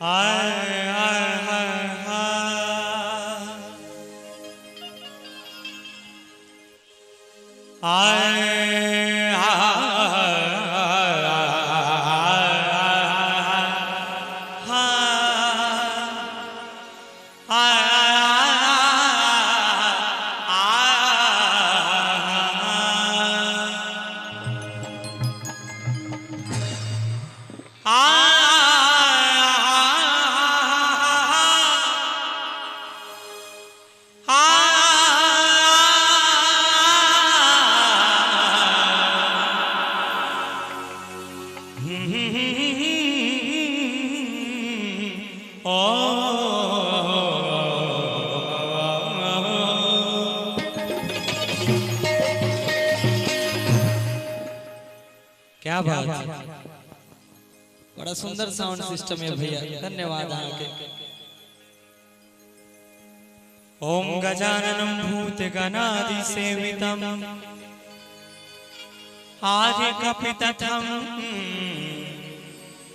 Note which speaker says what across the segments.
Speaker 1: आय आय हाय हाय क्या बात है, बड़ा सुंदर साउंड सिस्टम है भैया, धन्यवाद आपके। ओम गजाननं भूतगणादि सेवितम् आर्यकपितथं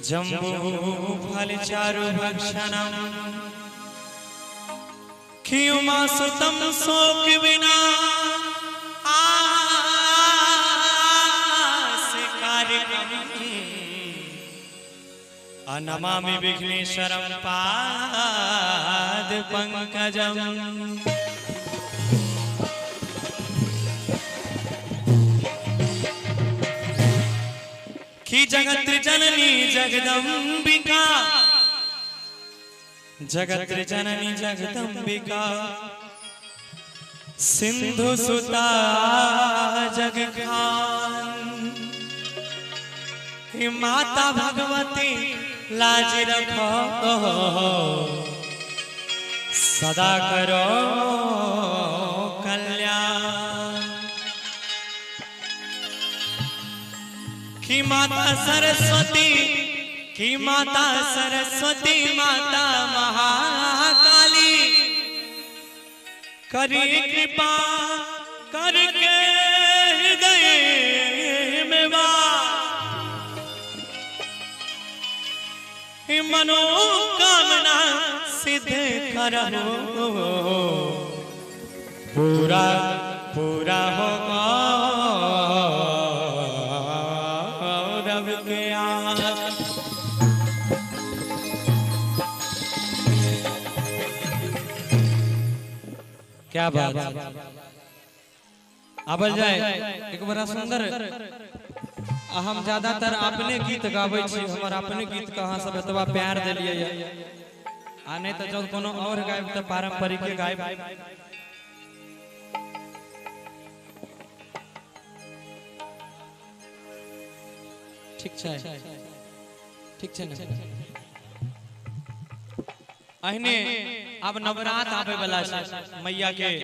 Speaker 1: जम्बूफलचारुभक्षणम् क्षीयमासुतं शोकविना नमामि विघ्नेश्वरं पाद पंकजं। कि जगत जननी जगदम्बिका, जगत जननी जगदम्बिका, सिंधु सुता जगखान। माता भगवती लाज रखो सदा करो कल्याण। कि माता सरस्वती, कि माता सरस्वती, माता महाकाली करी कृपा करके हृदय में मनोकामना सिद्ध करो, पूरा पूरा होगा रब के क्या बात। अब जाए एक बड़ा सुंदर, हम ज्यादातर अपने गीत गावे छी, हमर अपने गीत कहाँ सब एतबा प्यार देलिए आ नहीं तो जब कोनो और गायब तो पारंपरिक गायब। ठीक छै, ठीक छै ने। अहिने अब नवरात्र आवे वाला छै, मैया के